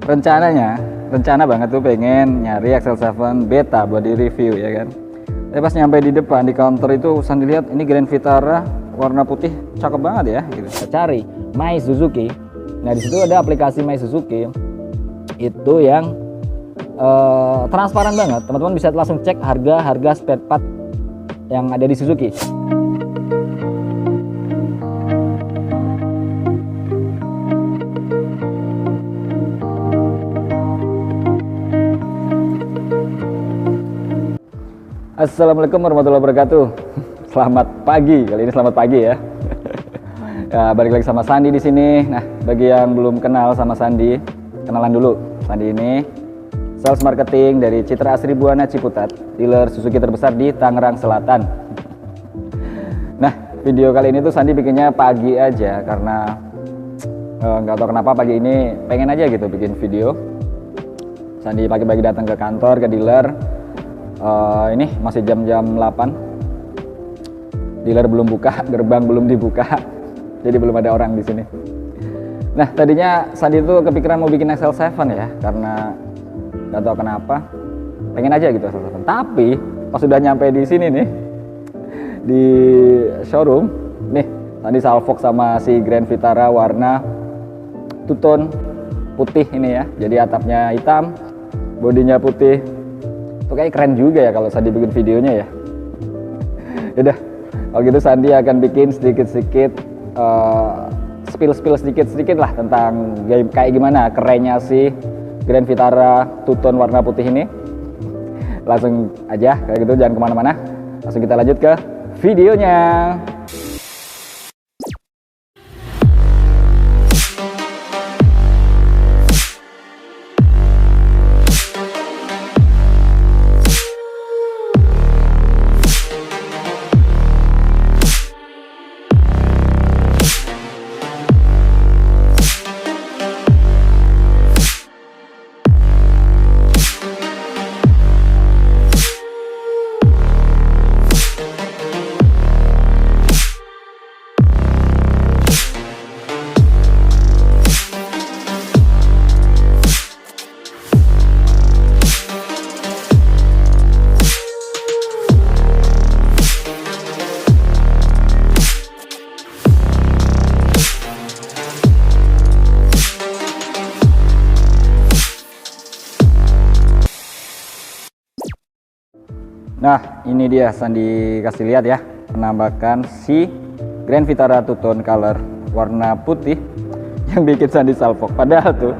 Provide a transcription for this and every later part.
rencana banget tuh pengen nyari XL7 beta buat di review ya kan. Tapi pas nyampe di depan di counter itu Sandi lihat ini Grand Vitara warna putih cakep banget ya gitu. Saya cari My Suzuki. Nah di situ ada aplikasi My Suzuki itu yang transparan banget. Teman-teman bisa langsung cek harga spare part yang ada di Suzuki. Assalamualaikum warahmatullahi wabarakatuh. Selamat pagi, kali ini selamat pagi ya. Ya, balik lagi sama Sandi di sini. Nah, bagi yang belum kenal sama Sandi, kenalan dulu. Sandi ini sales marketing dari Citra Asri Buana Ciputat, dealer Suzuki terbesar di Tangerang Selatan. Nah, video kali ini tuh Sandi bikinnya pagi aja karena nggak tahu kenapa pagi ini pengen aja gitu bikin video. Sandi pagi-pagi datang ke kantor, ke dealer. Ini masih jam-jam 8. Dealer belum buka, gerbang belum dibuka. Jadi belum ada orang di sini. Nah, tadinya Sandi itu kepikiran mau bikin XL7 ya, karena nggak tahu kenapa pengen aja gitu XL7. Tapi pas sudah nyampe di sini nih di showroom, nih Sandi salvok sama si Grand Vitara warna two-tone putih ini ya. Jadi atapnya hitam, bodinya putih. Itu kayak keren juga ya kalau Sandi bikin videonya ya. Yaudah, kalau gitu Sandi akan bikin sedikit-sedikit spill sedikit-sedikit lah tentang kayak gimana kerennya si Grand Vitara two-tone warna putih ini. Langsung aja kayak gitu, jangan kemana-mana. Langsung kita lanjut ke videonya. Nah, ini dia Sandi kasih lihat ya penampakan si Grand Vitara two-tone color warna putih yang bikin Sandi salvok. Padahal tuh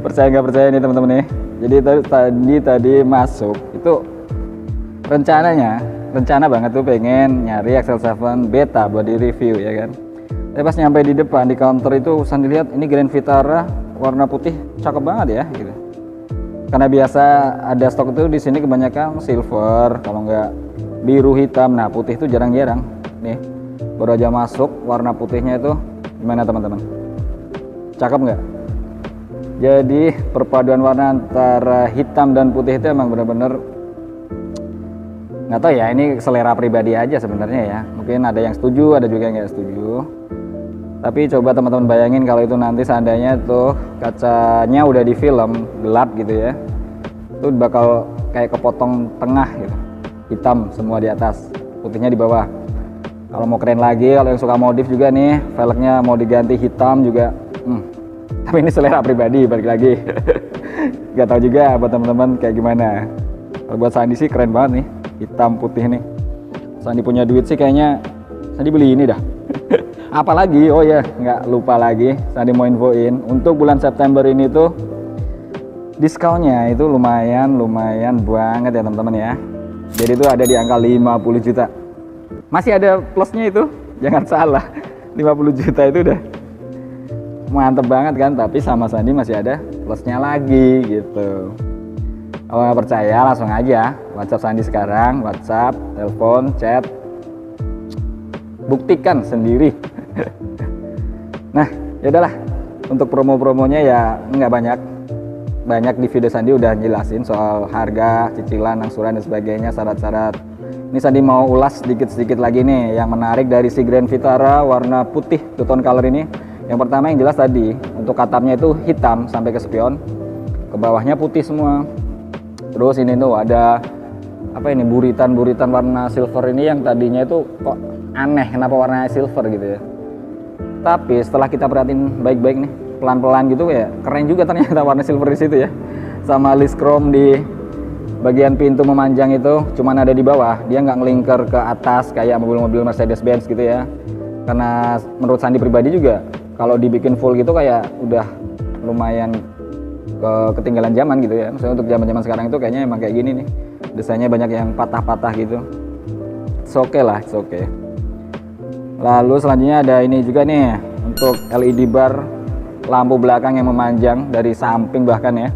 percaya nggak percaya nih teman-teman nih. Jadi tadi masuk itu rencana banget tuh pengen nyari XL7 beta buat di review ya kan. Tapi pas nyampe di depan di counter itu Sandi lihat ini Grand Vitara warna putih cakep banget ya gitu. Karena biasa ada stok itu di sini kebanyakan silver, kalau nggak biru hitam. Nah, putih itu jarang-jarang. Nih, baru aja masuk warna putihnya itu gimana teman-teman? Cakep nggak? Jadi perpaduan warna antara hitam dan putih itu emang bener-bener nggak tahu ya, ini selera pribadi aja sebenarnya ya. Mungkin ada yang setuju, ada juga yang nggak setuju. Tapi coba teman-teman bayangin kalau itu nanti seandainya tuh kacanya udah di film gelap gitu ya, itu bakal kayak kepotong tengah gitu, hitam semua di atas, putihnya di bawah. Kalau mau keren lagi, kalau yang suka modif juga nih, velgnya mau diganti hitam juga. Tapi ini selera pribadi, balik lagi. Gak tahu juga buat teman-teman kayak gimana. Kalau buat Sandi sih keren banget nih, hitam putih nih. Sandi punya duit sih kayaknya Sandi beli ini dah. Apalagi, oh ya nggak lupa lagi, Sandi mau infoin untuk bulan September ini tuh diskonnya itu lumayan banget ya teman-teman ya. Jadi itu ada di angka 50 juta. Masih ada plusnya itu, jangan salah. 50 juta itu udah mantep banget kan, tapi sama Sandi masih ada plusnya lagi gitu. Kalau nggak percaya langsung aja WhatsApp Sandi sekarang, WhatsApp, telepon, chat, buktikan sendiri. Nah, ya udahlah, untuk promo-promonya ya nggak banyak di video Sandi udah jelasin soal harga, cicilan, angsuran dan sebagainya, syarat-syarat. Ini Sandi mau ulas sedikit lagi nih yang menarik dari si Grand Vitara warna putih two-tone color ini Yang pertama yang jelas tadi, untuk atapnya itu hitam sampai ke spion, ke bawahnya putih semua. Terus ini tuh ada apa ini, buritan-buritan warna silver ini yang tadinya itu kok aneh kenapa warnanya silver gitu ya. Tapi setelah kita perhatiin baik-baik nih, pelan-pelan gitu ya, keren juga ternyata warna silver di situ ya. Sama list chrome di bagian pintu memanjang itu cuman ada di bawah, dia nggak ngelingkar ke atas kayak mobil-mobil Mercedes-Benz gitu ya. Karena menurut Sandi pribadi juga kalau dibikin full gitu kayak udah lumayan ketinggalan zaman gitu ya. Maksudnya untuk zaman-zaman sekarang itu kayaknya emang kayak gini nih, desainnya banyak yang patah-patah gitu. It's okay lah, it's okay. Lalu selanjutnya ada ini juga nih, untuk LED bar lampu belakang yang memanjang dari samping bahkan ya.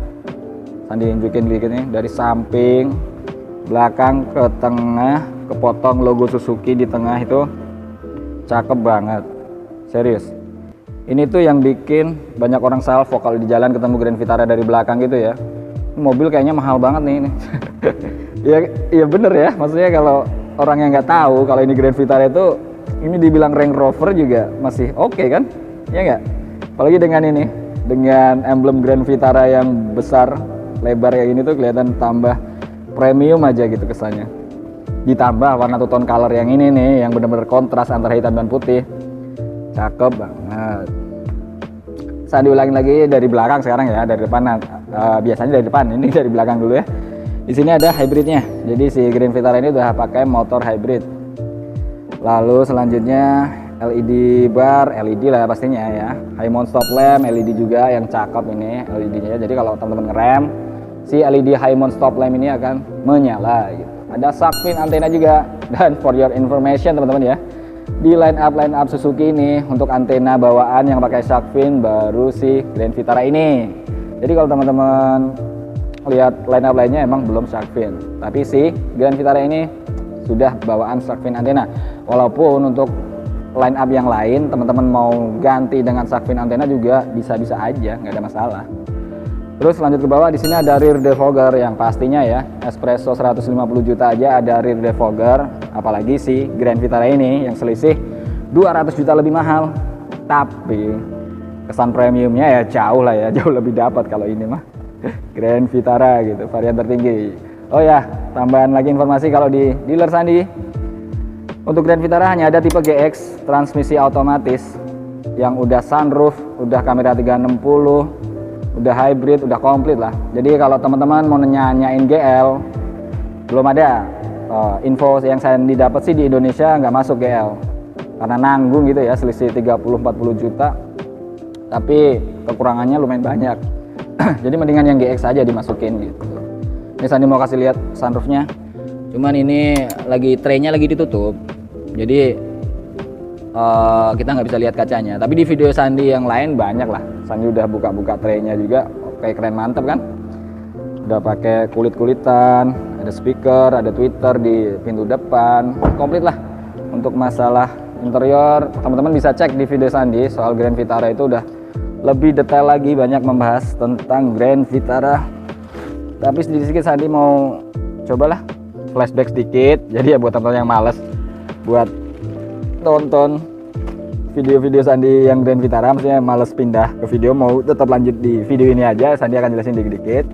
Sandi tunjukin dikit nih, dari samping, belakang ke tengah, kepotong logo Suzuki di tengah itu cakep banget, serius. Ini tuh yang bikin banyak orang salvo kalau di jalan ketemu Grand Vitara dari belakang gitu ya. Mobil kayaknya mahal banget nih ini. Ya bener ya, maksudnya kalau orang yang nggak tahu kalau ini Grand Vitara itu, ini dibilang Range Rover juga masih oke kan, ya nggak? Apalagi dengan ini, dengan emblem Grand Vitara yang besar, lebar kayak gini tuh kelihatan tambah premium aja gitu kesannya. Ditambah warna two tone color yang ini nih, yang bener-bener kontras antara hitam dan putih, cakep banget. Saya diulangin lagi dari belakang sekarang ya, dari depan. Biasanya dari depan, ini dari belakang dulu ya. Di sini ada hybridnya, jadi si Grand Vitara ini udah pakai motor hybrid. Lalu selanjutnya LED bar, LED lah pastinya ya. High mount stop lamp, LED juga yang cakep ini LED-nya. Jadi kalau teman-teman ngerem, si LED high mount stop lamp ini akan menyala gitu. Ada shark fin antena juga. Dan for your information teman-teman ya, di line up Suzuki ini untuk antena bawaan yang pakai shark fin baru si Grand Vitara ini. Jadi kalau teman-teman lihat line up lainnya emang belum shark fin, tapi si Grand Vitara ini sudah bawaan shark fin antena. Walaupun untuk line up yang lain teman-teman mau ganti dengan shark fin antena juga bisa-bisa aja, nggak ada masalah. Terus lanjut ke bawah, di sini ada rear defogger yang pastinya ya, espresso 150 juta aja ada rear defogger, apalagi si Grand Vitara ini yang selisih 200 juta lebih mahal. Tapi kesan premiumnya ya jauh lah ya, jauh lebih dapat kalau ini mah. Grand Vitara gitu, varian tertinggi. Oh ya, tambahan lagi informasi kalau di dealer Sandi, untuk Grand Vitara hanya ada tipe GX transmisi otomatis yang udah sunroof, udah kamera 360, udah hybrid, udah komplit lah. Jadi kalau teman-teman mau nanyain GL, belum ada. Info yang saya didapat sih di Indonesia nggak masuk GL karena nanggung gitu ya, selisih 30-40 juta, tapi kekurangannya lumayan banyak. Jadi mendingan yang GX aja dimasukin gitu. Ini Sandi mau kasih lihat sunroofnya, cuman ini lagi traynya lagi ditutup, jadi kita nggak bisa lihat kacanya. Tapi di video Sandi yang lain banyak lah, Sandi udah buka-buka traynya juga, kayak keren mantep kan. Udah pakai kulit-kulitan, ada speaker, ada tweeter di pintu depan, komplit lah. Untuk masalah interior, teman-teman bisa cek di video Sandi soal Grand Vitara, itu udah lebih detail lagi, banyak membahas tentang Grand Vitara. Tapi sedikit-sedikit Sandi mau cobalah flashback sedikit, jadi ya buat teman-teman yang males buat tonton video-video Sandi yang Grand Vitara, maksudnya males pindah ke video, mau tetap lanjut di video ini aja, Sandi akan jelasin dikit-dikit.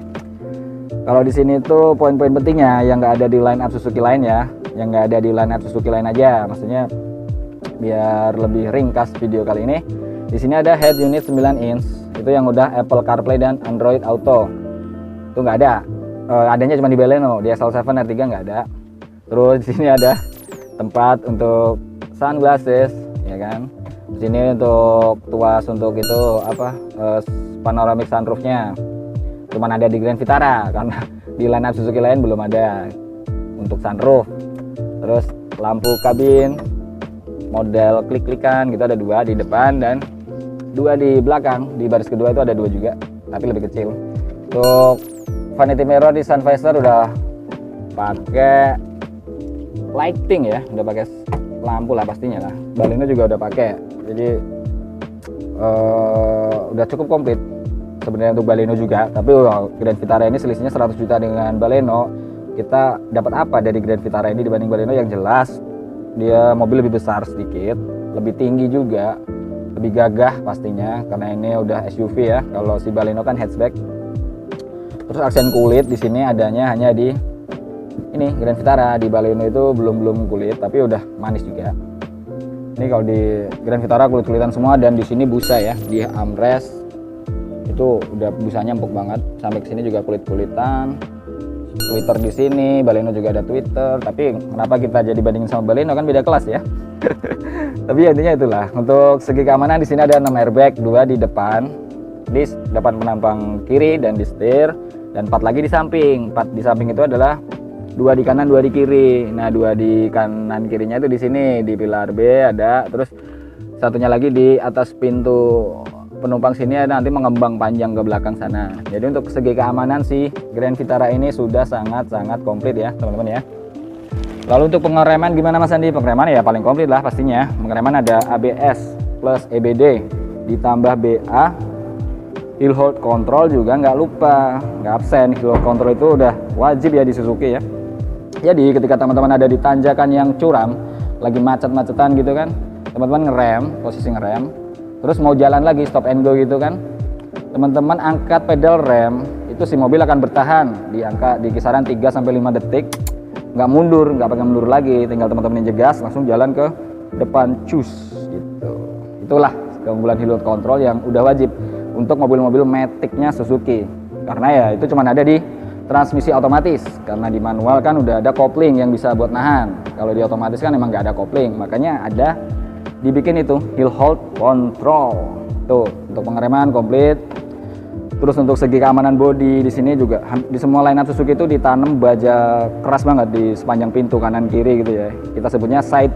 Kalau di sini tuh poin-poin pentingnya yang nggak ada di line up Suzuki lain ya, yang nggak ada di line up Suzuki lain aja, maksudnya biar lebih ringkas video kali ini. Di sini ada head unit 9 inch, itu yang udah Apple CarPlay dan Android Auto. Itu nggak ada, adanya cuma di Baleno, di SL7 R3 nggak ada. Terus di sini ada tempat untuk sunglasses, ya kan. Di sini untuk tuas untuk itu apa, panoramic sunroofnya cuman ada di Grand Vitara karena di line up Suzuki lain belum ada untuk sunroof. Terus lampu kabin model klik-klikan gitu ada 2 di depan dan 2 di belakang. Di baris kedua itu ada 2 juga, tapi lebih kecil. Untuk vanity mirror di sun visor udah pakai lighting ya, udah pakai lampu lah pastinya lah. Baleno juga udah pakai, jadi udah cukup komplit sebenarnya untuk Baleno juga. Tapi Grand Vitara ini selisihnya 100 juta dengan Baleno. Kita dapat apa dari Grand Vitara ini dibanding Baleno? Yang jelas dia mobil lebih besar sedikit, lebih tinggi juga, lebih gagah pastinya karena ini udah SUV ya. Kalau si Baleno kan hatchback. Terus aksen kulit di sini adanya hanya di ini Grand Vitara. Di Baleno itu belum kulit tapi udah manis juga. Ini kalau di Grand Vitara kulit-kulitan semua, dan di sini busa ya, di armrest itu udah busanya empuk banget. Sampai ke sini juga kulit-kulitan. Twitter di sini, Baleno juga ada Twitter. Tapi kenapa kita jadi bandingin sama Baleno, kan beda kelas ya. Tapi ya intinya itulah. Untuk segi keamanan di sini ada 6 airbag, 2 di depan penampang kiri dan di setir, dan 4 lagi di samping. 4 di samping itu adalah 2 di kanan, 2 di kiri. Nah, 2 di kanan kirinya itu di sini di pilar B ada, terus satunya lagi di atas pintu penumpang sini ada, nanti mengembang panjang ke belakang sana. Jadi untuk segi keamanan si Grand Vitara ini sudah sangat-sangat komplit ya, teman-teman ya. Lalu untuk pengereman gimana Mas Andi? Pengereman ya paling komplit lah pastinya. Pengereman ada ABS plus EBD ditambah BA. Hill hold control juga nggak lupa, nggak absen. Hill hold control itu udah wajib ya di Suzuki ya. Jadi ketika teman-teman ada di tanjakan yang curam, lagi macet-macetan gitu kan, teman-teman ngerem, posisi ngerem, terus mau jalan lagi stop and go gitu kan, teman-teman angkat pedal rem, itu si mobil akan bertahan di kisaran 3-5 detik, nggak mundur, nggak pakai mundur lagi, tinggal teman-teman injek gas langsung jalan ke depan, cus gitu. Itulah keunggulan hill hold control yang udah wajib untuk mobil-mobil matic-nya Suzuki, karena ya itu cuma ada di transmisi otomatis. Karena di manual kan udah ada kopling yang bisa buat nahan, kalau di otomatis kan emang nggak ada kopling, makanya ada dibikin itu hill hold control. Tuh untuk pengereman komplit. Terus untuk segi keamanan bodi di sini juga di semua line up Suzuki itu ditanam baja keras banget di sepanjang pintu kanan kiri gitu ya. Kita sebutnya side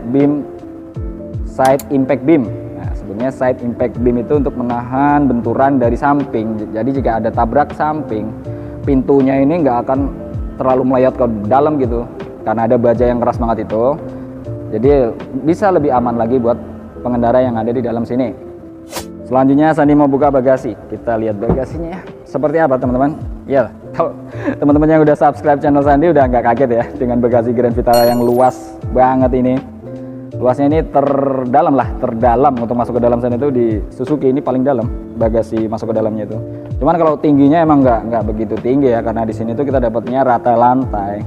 impact beam. Nah, sebutnya side impact beam itu untuk menahan benturan dari samping. Jadi jika ada tabrak samping, pintunya ini nggak akan terlalu melayat ke dalam gitu, karena ada baja yang keras banget itu. Jadi bisa lebih aman lagi buat pengendara yang ada di dalam sini. Selanjutnya Sandi mau buka bagasi. Kita lihat bagasinya seperti apa teman-teman. Ya, kalau teman-teman yang udah subscribe channel Sandi udah nggak kaget ya dengan bagasi Grand Vitara yang luas banget ini. Luasnya ini terdalam untuk masuk ke dalam sana itu di Suzuki ini paling dalam bagasi masuk ke dalamnya itu. Cuman kalau tingginya emang nggak begitu tinggi ya, karena di sini tuh kita dapatnya rata lantai.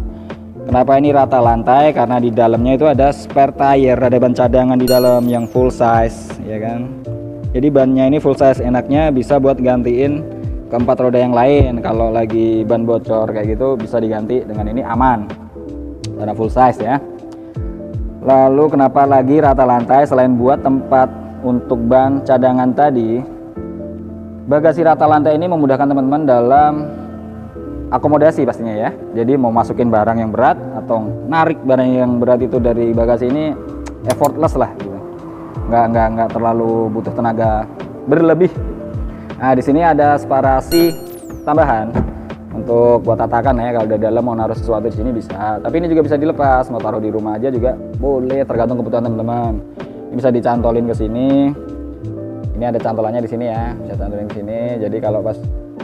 Kenapa ini rata lantai? Karena di dalamnya itu ada spare tire, ada ban cadangan di dalam yang full size, ya kan. Jadi bannya ini full size, enaknya bisa buat gantiin keempat roda yang lain. Kalau lagi ban bocor kayak gitu bisa diganti dengan ini, aman karena full size ya. Lalu kenapa lagi rata lantai? Selain buat tempat untuk ban cadangan tadi, bagasi rata lantai ini memudahkan teman-teman dalam akomodasi pastinya ya. Jadi mau masukin barang yang berat atau narik barang yang berat itu dari bagasi ini effortless lah gitu. Nggak terlalu butuh tenaga berlebih. Nah, di sini ada sparasi tambahan untuk buat tatakan ya, kalau di dalam mau naruh sesuatu di sini bisa. Tapi ini juga bisa dilepas, mau taruh di rumah aja juga boleh, tergantung kebutuhan teman-teman. Ini bisa dicantolin ke sini. Ini ada cantolannya di sini ya, bisa cantolin ke sini. Jadi kalau pas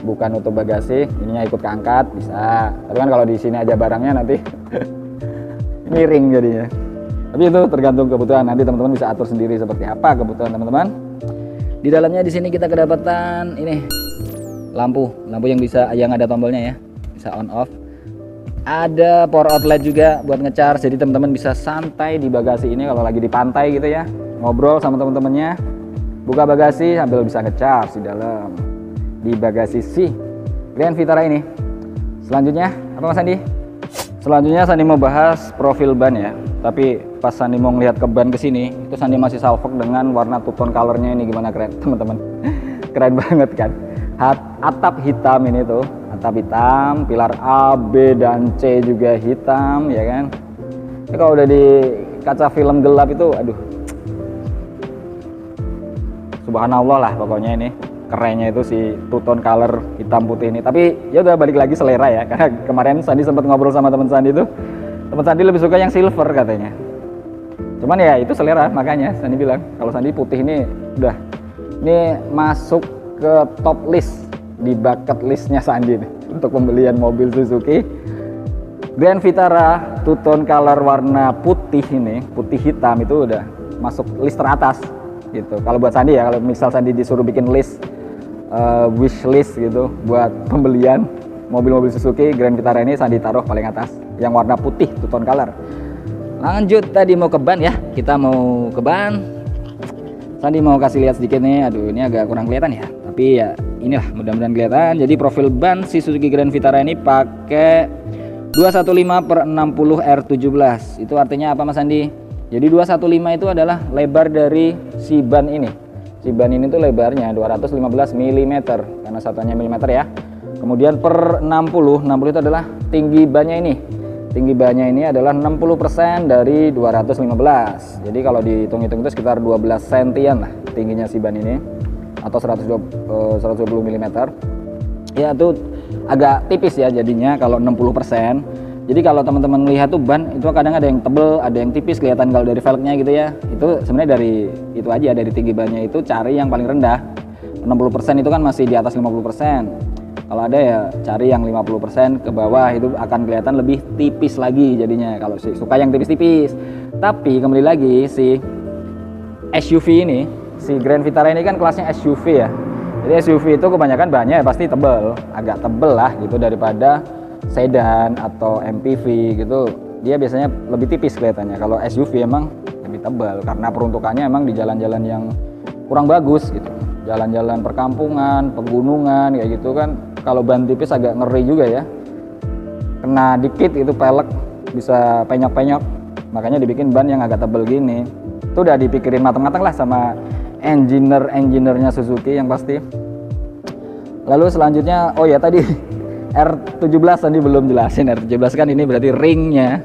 bukan nutup bagasi, ininya ikut keangkat bisa. Tapi kan kalau di sini aja barangnya nanti miring jadinya. Tapi itu tergantung kebutuhan. Nanti teman-teman bisa atur sendiri seperti apa kebutuhan teman-teman. Di dalamnya di sini kita kedapatan ini lampu yang ada tombolnya ya, bisa on off. Ada power outlet juga buat ngecharge, jadi teman-teman bisa santai di bagasi ini kalau lagi di pantai gitu ya, ngobrol sama teman-temannya, buka bagasi sambil bisa ngecharge di dalam di bagasi si Grand Vitara ini. Selanjutnya apa Mas Andi? Selanjutnya Sandi mau bahas profil ban ya. Tapi pas Sandi mau ngelihat ke ban kesini, itu Sandi masih salfok dengan warna two-tone colornya ini, gimana keren teman-teman. Keren banget kan. Atap hitam ini tuh, atap hitam, pilar A, B, dan C juga hitam ya kan. Ini kalau udah di kaca film gelap itu, aduh, subhanallah lah pokoknya ini. Kerennya itu si two-tone color hitam putih ini. Tapi ya udah balik lagi selera ya, karena kemarin Sandi sempat ngobrol sama teman Sandi itu, teman Sandi lebih suka yang silver katanya. Cuman ya itu selera, makanya Sandi bilang kalau Sandi putih ini udah, ini masuk ke top list di bucket listnya Sandi nih, untuk pembelian mobil Suzuki Grand Vitara two-tone color warna putih ini, putih hitam itu udah masuk list teratas gitu. Kalau buat Sandi ya, kalau misal Sandi disuruh bikin list wish list gitu buat pembelian mobil-mobil Suzuki, Grand Vitara ini Sandi taruh paling atas, yang warna putih, two tone color. Lanjut, tadi mau ke ban ya, kita mau ke ban. Sandi mau kasih lihat sedikit nih, aduh ini agak kurang kelihatan ya, tapi ya inilah mudah-mudahan kelihatan. Jadi profil ban si Suzuki Grand Vitara ini pakai 215/60 R17. Itu artinya apa Mas Andi? Jadi 215 itu adalah lebar dari si ban ini. Si ban ini tuh lebarnya 215 mm karena satuannya milimeter ya. Kemudian per 60 itu adalah tinggi bannya ini. Tinggi bannya ini adalah 60% dari 215. Jadi kalau dihitung-hitung itu sekitar 12 sentian lah tingginya si ban ini, atau 120 mm. Ya itu agak tipis ya jadinya kalau 60%. Jadi kalau teman-teman lihat tuh ban itu kadang ada yang tebel, ada yang tipis kelihatan kalau dari velgnya gitu ya. Itu sebenarnya dari itu aja, dari tinggi bannya itu cari yang paling rendah. 60% itu kan masih di atas 50%. Kalau ada ya cari yang 50% ke bawah, itu akan kelihatan lebih tipis lagi jadinya kalau suka yang tipis-tipis. Tapi kembali lagi si SUV ini, si Grand Vitara ini kan kelasnya SUV ya. Jadi SUV itu kebanyakan bannya ya pasti tebel, agak tebel lah gitu daripada sedan atau MPV gitu. Dia biasanya lebih tipis kelihatannya. Kalau SUV emang lebih tebal karena peruntukannya emang di jalan-jalan yang kurang bagus gitu. Jalan-jalan perkampungan, pegunungan kayak gitu kan. Kalau ban tipis agak ngeri juga ya. Kena dikit itu pelek bisa penyok-penyok. Makanya dibikin ban yang agak tebel gini. Itu udah dipikirin matang-matang lah sama engineer-nya Suzuki yang pasti. Lalu selanjutnya, oh ya tadi R17 tadi belum jelasin. R17 kan ini berarti ringnya,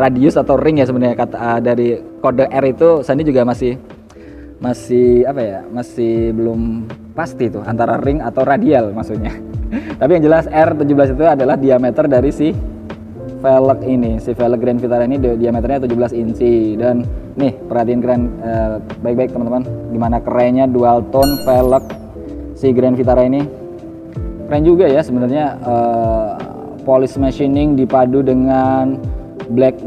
radius atau ring ya sebenarnya, kata dari kode R itu Sandi juga masih apa ya, masih belum pasti tuh antara ring atau radial maksudnya. Tapi yang jelas R17 itu adalah diameter dari si velg ini, si velg Grand Vitara ini diameternya 17 inci. Dan nih perhatiin keren, baik-baik teman-teman, gimana kerennya dual tone velg si Grand Vitara ini. Keren juga ya sebenarnya, polish machining dipadu dengan black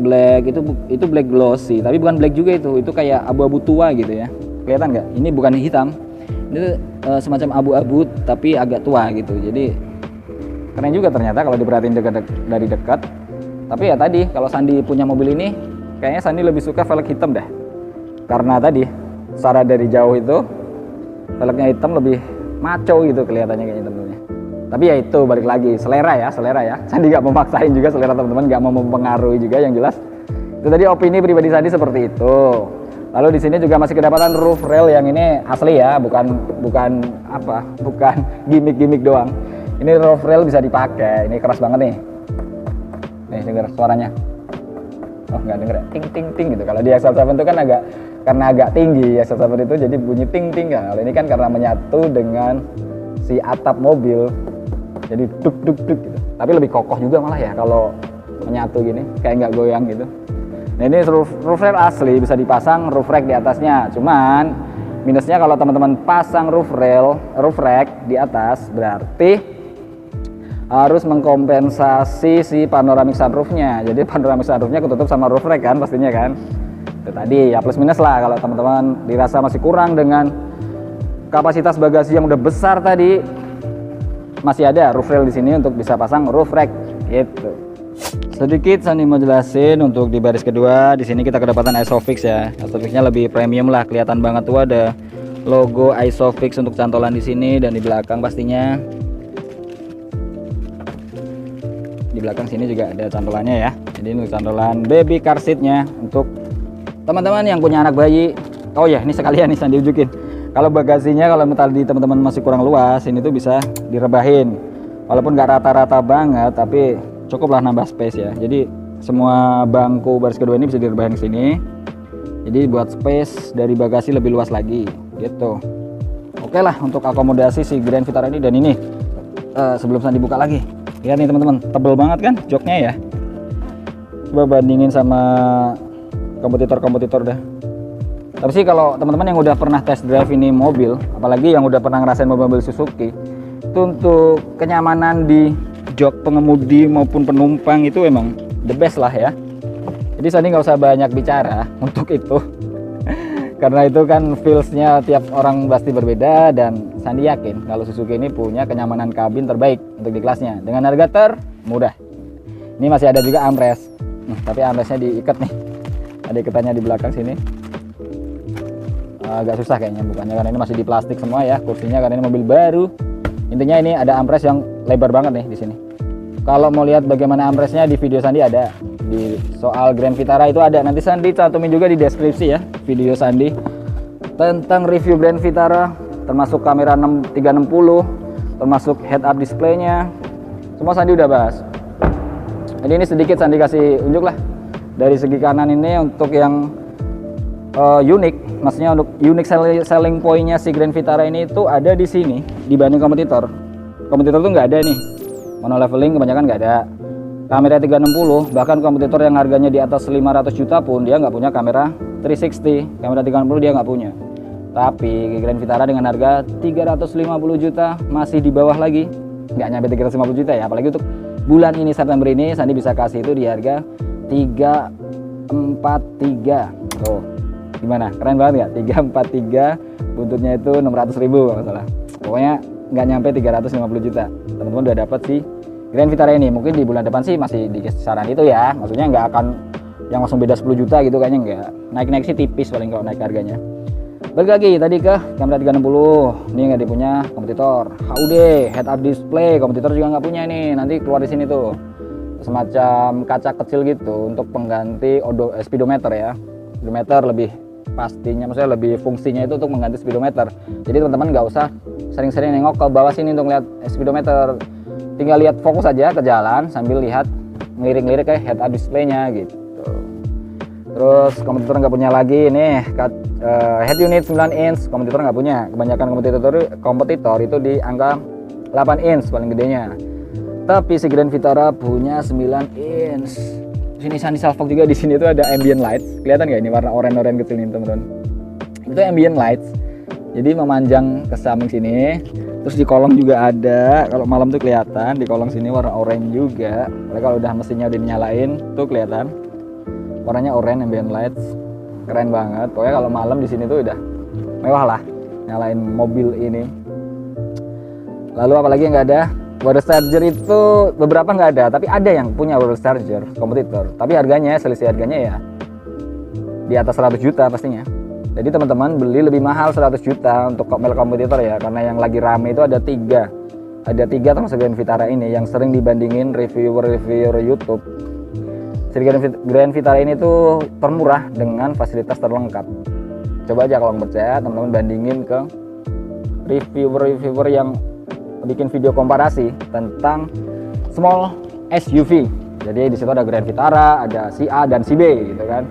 itu black glossy, tapi bukan black juga, itu kayak abu-abu tua gitu ya. Kelihatan nggak? Ini bukan hitam, ini semacam abu-abu tapi agak tua gitu. Jadi keren juga ternyata kalau diperhatiin dari dekat. Tapi ya tadi kalau Sandi punya mobil ini, kayaknya Sandi lebih suka velg hitam dah, karena tadi secara dari jauh itu velgnya hitam lebih maco gitu kelihatannya kayaknya tentunya. Tapi ya itu balik lagi selera ya. Sandi nggak memaksain juga selera teman-teman, nggak mau mempengaruhi juga, yang jelas itu tadi opini pribadi Sandi seperti itu. Lalu di sini juga masih kedapatan roof rail yang ini asli ya, bukan gimmick doang. Ini roof rail bisa dipakai, ini keras banget nih. Nih dengar suaranya. Oh nggak denger ya, ting ting ting gitu. Kalau di XL7 itu kan karena agak tinggi, XL7 itu jadi bunyi ting ting kan. Kalau ini kan karena menyatu dengan si atap mobil, jadi duk duk duk gitu. Tapi lebih kokoh juga malah ya kalau menyatu gini, kayak nggak goyang gitu. Nah ini roof rack asli, bisa dipasang roof rack di atasnya. Cuman minusnya kalau teman-teman pasang roof rack di atas, berarti harus mengkompensasi si panoramic sunroofnya. Jadi panoramic sunroofnya ketutup sama roof rack kan pastinya kan. Itu tadi ya plus minus lah kalau teman-teman dirasa masih kurang dengan kapasitas bagasi yang udah besar tadi. Masih ada roof rail di sini untuk bisa pasang roof rack gitu. Sedikit Sandi mau jelasin untuk di baris kedua. Di sini kita kedapatan Isofix ya. Isofixnya lebih premium lah, kelihatan banget tuh ada logo Isofix untuk cantolan di sini dan di belakang pastinya. Di belakang sini juga ada cantolannya ya. Jadi ini cantolan baby car seatnya untuk teman-teman yang punya anak bayi. Oh ya, ini sekalian nih Sandi unjukin. Kalau bagasinya kalau tadi teman-teman masih kurang luas, ini tuh bisa direbahin. Walaupun nggak rata-rata banget, tapi cukuplah nambah space ya. Jadi semua bangku baris kedua ini bisa direbahin ke sini. Jadi buat space dari bagasi lebih luas lagi gitu. Oke lah untuk akomodasi si Grand Vitara ini. Dan ini sebelum Sandi buka lagi, lihat nih teman-teman, tebel banget kan joknya ya. Coba bandingin sama kompetitor dah. Tapi sih kalau teman-teman yang udah pernah test drive ini mobil, apalagi yang udah pernah ngerasain mobil Suzuki, itu untuk kenyamanan di jok pengemudi maupun penumpang itu emang the best lah ya. Jadi Sandi nggak usah banyak bicara untuk itu. Karena itu kan feelsnya tiap orang pasti berbeda, dan Sandi yakin kalau Suzuki ini punya kenyamanan kabin terbaik untuk di kelasnya dengan harga termurah. Ini masih ada juga armrest, tapi armrestnya diikat nih, ada ikatannya di belakang sini. Agak susah kayaknya bukannya, karena ini masih di plastik semua ya kursinya, karena ini mobil baru. Intinya ini ada armrest yang lebar banget nih di sini. Kalau mau lihat bagaimana armrestnya di video Sandi ada, di soal Grand Vitara itu ada, nanti Sandi cantumin juga di deskripsi ya video Sandi tentang review Grand Vitara, termasuk kamera 360, termasuk head up displaynya, semua Sandi udah bahas. Jadi ini sedikit Sandi kasih unjuk lah dari segi kanan ini untuk yang unik, maksudnya untuk unique selling pointnya si Grand Vitara ini itu ada di sini dibanding kompetitor. Kompetitor tuh nggak ada nih, mono leveling kebanyakan nggak ada. Kamera 360, bahkan kompetitor yang harganya di atas 500 juta pun dia nggak punya kamera 360, kamera 360 dia nggak punya. Tapi Grand Vitara dengan harga 350 juta masih di bawah lagi, nggak nyampe 350 juta ya, apalagi untuk bulan ini September ini Sandi bisa kasih itu di harga 343. Tuh gimana, keren banget nggak? 343, buntutnya itu 600.000 kalau salah. Pokoknya nggak nyampe 350 juta teman-teman udah dapat sih Grand Vitara ini. Mungkin di bulan depan sih masih di kisaran itu ya, maksudnya nggak akan yang langsung beda 10 juta gitu kayaknya, nggak. Naik-naik sih tipis paling kalau naik harganya. Balik lagi tadi ke kamera 360, ini nggak dipunya kompetitor. HUD, head up display, kompetitor juga nggak punya ini, nanti keluar di sini tuh semacam kaca kecil gitu untuk pengganti speedometer ya. Speedometer lebih pastinya, maksudnya lebih fungsinya itu untuk mengganti speedometer. Jadi teman-teman nggak usah sering-sering nengok ke bawah sini untuk lihat speedometer, tinggal lihat fokus aja ke jalan sambil lihat ngelirik-ngelirik ke head up displaynya gitu. Terus kompetitor nggak punya lagi ini head unit 9 inch, kompetitor nggak punya. Kebanyakan kompetitor itu di angka 8 inch paling gedenya, tapi si Grand Vitara punya 9 inch. Sini Sandi Salfok juga, di sini tuh ada ambient lights, kelihatan nggak ini warna oranye kecil ini teman-teman, itu ambient lights, jadi memanjang ke samping sini. Terus di kolong juga ada, kalau malam tuh kelihatan di kolong sini warna oranye juga. Mereka kalau udah mesinnya udah dinyalain tuh kelihatan warnanya oranye, ambient lights, keren banget. Pokoknya kalau malam di sini tuh udah mewah lah nyalain mobil ini. Lalu apalagi yang nggak ada? Wireless charger itu beberapa nggak ada, tapi ada yang punya wireless charger kompetitor. Tapi harganya, selisih harganya ya di atas 100 juta pastinya. Jadi teman-teman beli lebih mahal 100 juta untuk kompetitor ya, karena yang lagi rame itu ada tiga termasuk Grand Vitara ini yang sering dibandingin reviewer YouTube. Jadi Grand Vitara ini tuh termurah dengan fasilitas terlengkap. Coba aja kalau nggak percaya teman-teman bandingin ke reviewer yang bikin video komparasi tentang small SUV. Jadi di situ ada Grand Vitara, ada si A dan si B gitu kan.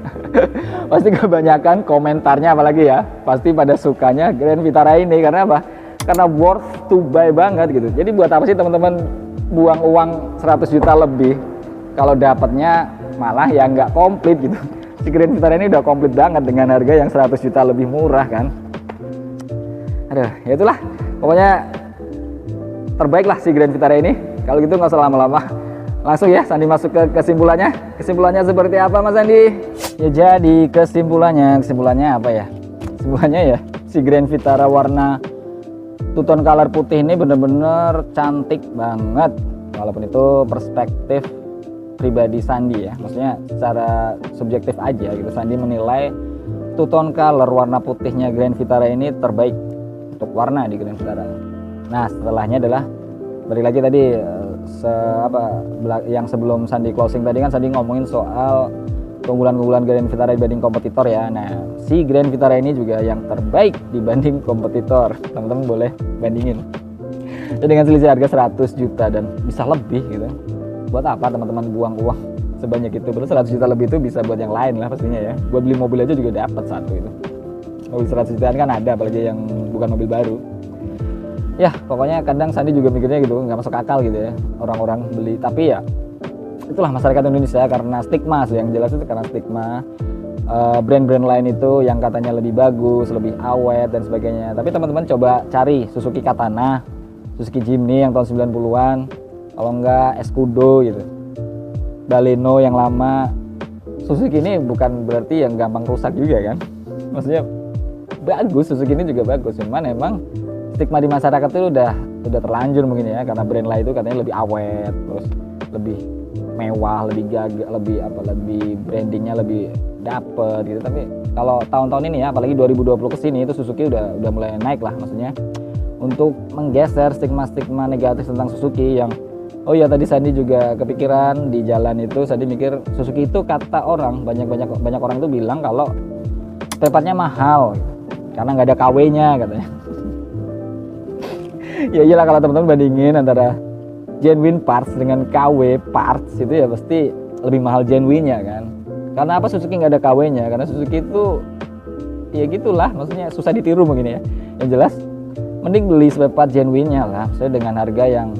Pasti kebanyakan komentarnya apalagi ya, pasti pada sukanya Grand Vitara ini. Karena apa? Karena worth to buy banget gitu. Jadi buat apa sih teman-teman buang uang 100 juta lebih kalau dapatnya malah yang nggak komplit gitu. Si Grand Vitara ini udah komplit banget dengan harga yang 100 juta lebih murah kan. Aduh, ya itulah. Pokoknya terbaik lah si Grand Vitara ini. Kalau gitu nggak usah lama-lama, langsung ya Sandi masuk ke kesimpulannya. Kesimpulannya seperti apa Mas Sandi? Ya jadi kesimpulannya apa ya? Kesimpulannya ya si Grand Vitara warna two-tone color putih ini bener-bener cantik banget. Walaupun itu perspektif pribadi Sandi ya, maksudnya secara subjektif aja gitu. Sandi menilai two-tone color warna putihnya Grand Vitara ini terbaik untuk warna di Grand Vitara. Nah setelahnya adalah balik lagi tadi yang sebelum Sandi closing tadi kan Sandi ngomongin soal keunggulan Grand Vitara dibanding kompetitor ya. Nah si Grand Vitara ini juga yang terbaik dibanding kompetitor, teman-teman boleh bandingin. Jadi dengan selisih harga 100 juta dan bisa lebih gitu, buat apa teman-teman buang uang sebanyak itu? Terus 100 juta lebih itu bisa buat yang lain lah pastinya ya. Buat beli mobil aja juga dapat satu itu. Mobil 100 jutaan kan ada, apalagi yang bukan mobil baru. Ya pokoknya kadang Sandi juga mikirnya gitu, nggak masuk akal gitu ya orang-orang beli. Tapi ya itulah masyarakat Indonesia, karena stigma sih, yang jelas itu karena stigma. Brand-brand lain itu yang katanya lebih bagus, lebih awet dan sebagainya. Tapi teman-teman coba cari Suzuki Katana, Suzuki Jimny yang tahun 90-an, kalau enggak Escudo gitu, Baleno yang lama. Suzuki ini bukan berarti yang gampang rusak juga kan, maksudnya bagus, Suzuki ini juga bagus, cuman emang stigma di masyarakat itu udah terlanjur mungkin ya, karena brand lain itu katanya lebih awet, terus lebih mewah, lebih gagah, lebih brandingnya lebih dapet gitu. Tapi kalau tahun-tahun ini ya, apalagi 2020 kesini itu Suzuki udah mulai naik lah, maksudnya untuk menggeser stigma-stigma negatif tentang Suzuki yang oh ya, tadi Sandi juga kepikiran di jalan itu, Sandi mikir Suzuki itu kata orang banyak orang itu bilang kalau spare partnya mahal karena nggak ada KW-nya katanya. Ya iyalah, kalau teman-teman bandingin antara genuine parts dengan KW parts itu ya pasti lebih mahal genuine-nya kan. Karena apa Suzuki nggak ada KW-nya? Karena Suzuki itu ya gitulah, maksudnya susah ditiru mungkin ya. Yang jelas mending beli spare part genuine-nya lah, maksudnya dengan harga yang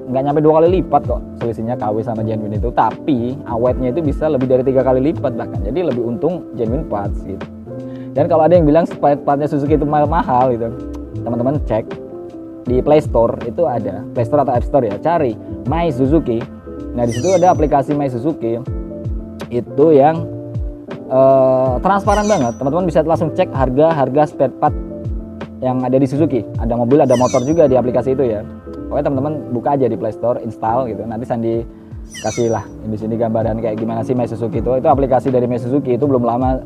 nggak nyampe 2 kali lipat kok selisihnya KW sama genuine itu, tapi awetnya itu bisa lebih dari 3 kali lipat bahkan. Jadi lebih untung genuine parts gitu. Dan kalau ada yang bilang spare partnya Suzuki itu mahal gitu, teman-teman cek di Play Store, itu ada Play Store atau App Store ya, cari My Suzuki. Nah di situ ada aplikasi My Suzuki itu yang transparan banget, teman-teman bisa langsung cek harga spare part yang ada di Suzuki. Ada mobil, ada motor juga di aplikasi itu ya. Pokoknya teman-teman buka aja di Play Store, install gitu. Nanti Sandi kasih lah di sini gambaran kayak gimana sih My Suzuki itu. Itu aplikasi dari My Suzuki, itu belum lama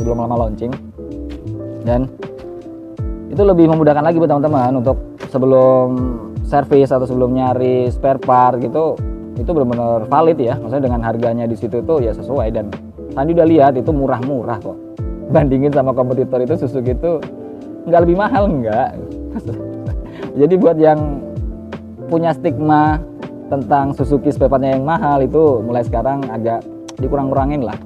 belum lama launching. Dan itu lebih memudahkan lagi buat teman-teman untuk sebelum servis atau sebelum nyari spare part gitu, itu benar-benar valid ya. Maksudnya dengan harganya di situ tuh ya sesuai, dan Sandi udah lihat itu murah-murah kok. Bandingin sama kompetitor itu, Suzuki itu nggak lebih mahal, nggak. Jadi buat yang punya stigma tentang Suzuki spare partnya yang mahal itu mulai sekarang agak dikurang-kurangin lah.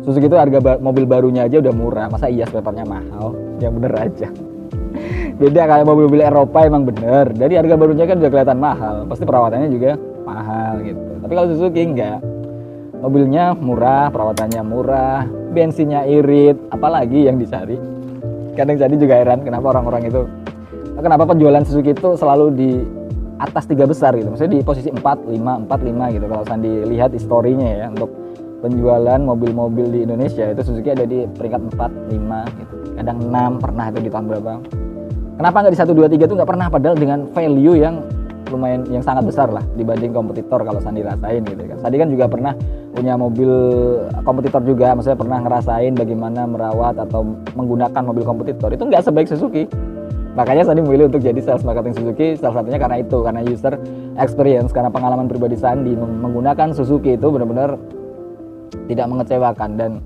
Suzuki itu harga mobil barunya aja udah murah, masa iya spare partnya mahal? Yang bener aja. Beda kayak mobil-mobil Eropa, emang bener dari harga barunya kan udah kelihatan mahal, pasti perawatannya juga mahal gitu. Tapi kalau Suzuki enggak, mobilnya murah, perawatannya murah, bensinnya irit, apalagi yang dicari. Kadang jadi juga heran kenapa orang-orang itu, kenapa penjualan Suzuki itu selalu di atas 3 besar gitu, maksudnya di posisi 4, 5 gitu. Kalau Sandi lihat historinya ya, untuk penjualan mobil-mobil di Indonesia itu Suzuki ada di peringkat 4, 5 gitu, kadang 6 pernah itu di tahun berapa. Kenapa nggak di 1, 2, 3 tuh nggak pernah, padahal dengan value yang lumayan, yang sangat besar lah dibanding kompetitor kalau Sandi rasain gitu kan. Sandi kan juga pernah punya mobil kompetitor juga, maksudnya pernah ngerasain bagaimana merawat atau menggunakan mobil kompetitor, itu nggak sebaik Suzuki. Makanya Sandi memilih untuk jadi sales marketing Suzuki, salah satunya karena itu, karena user experience, karena pengalaman pribadi Sandi menggunakan Suzuki itu benar-benar tidak mengecewakan. Dan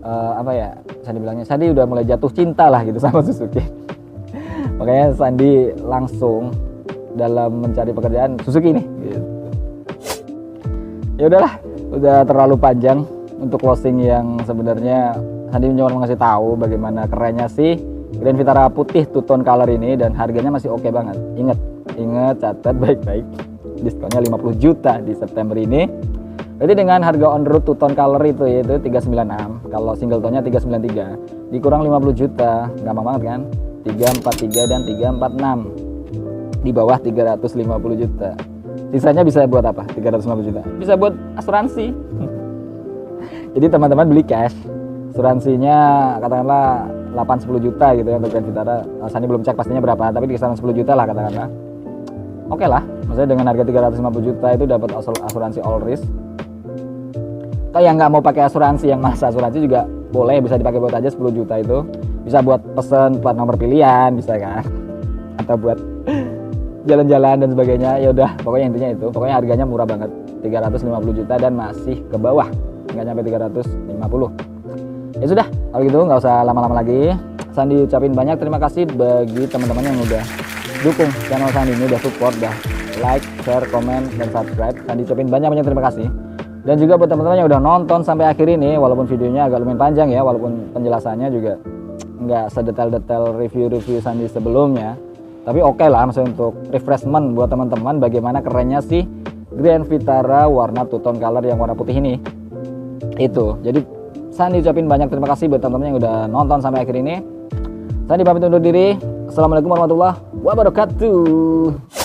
apa ya, Sandi bilangnya, Sandi udah mulai jatuh cinta lah gitu sama Suzuki. Makanya Sandi langsung dalam mencari pekerjaan Suzuki nih gitu. Ya udahlah, udah terlalu panjang untuk closing yang sebenarnya Sandi cuma ngasih tahu bagaimana kerennya sih Grand Vitara putih two tone color ini, dan harganya masih oke banget. Ingat, catat baik-baik, diskonnya 50 juta di September ini. Berarti dengan harga on road two tone color itu yaitu 396, kalau single tone-nya 393, dikurang 50 juta, gampang banget kan? 343 dan 346, di bawah 350 juta. Sisanya bisa buat apa? 350 juta bisa buat asuransi. Jadi teman-teman beli cash, asuransinya katakanlah 8-10 juta gitu ya untuk Grand Vitara. Sandi belum cek pastinya berapa, tapi di kisaran 10 juta lah katakanlah. Oke lah, maksudnya dengan harga 350 juta itu dapat asuransi all risk. Kalau yang nggak mau pakai asuransi, yang masa asuransi juga boleh, bisa dipakai buat aja 10 juta itu. Bisa buat pesen plat nomor pilihan, bisa kan, atau buat jalan-jalan dan sebagainya. Ya udah, pokoknya intinya itu, pokoknya harganya murah banget, 350 juta dan masih ke bawah, nggak nyampe 350. Ya sudah, kalau gitu nggak usah lama-lama lagi. Sandi ucapin banyak terima kasih bagi teman-teman yang udah dukung channel Sandi ini, udah support, udah like, share, komen, dan subscribe. Sandi ucapin banyak terima kasih. Dan juga buat teman-teman yang udah nonton sampai akhir ini, walaupun videonya agak lumayan panjang ya, walaupun penjelasannya juga nggak sedetail-detail review Sandi sebelumnya, tapi oke lah, maksudnya untuk refreshment buat teman-teman bagaimana kerennya sih Grand Vitara warna two tone color yang warna putih ini. Itu jadi Sandi ucapin banyak terima kasih buat teman-teman yang udah nonton sampai akhir ini. Sandi pamit undur diri. Assalamualaikum warahmatullahi wabarakatuh.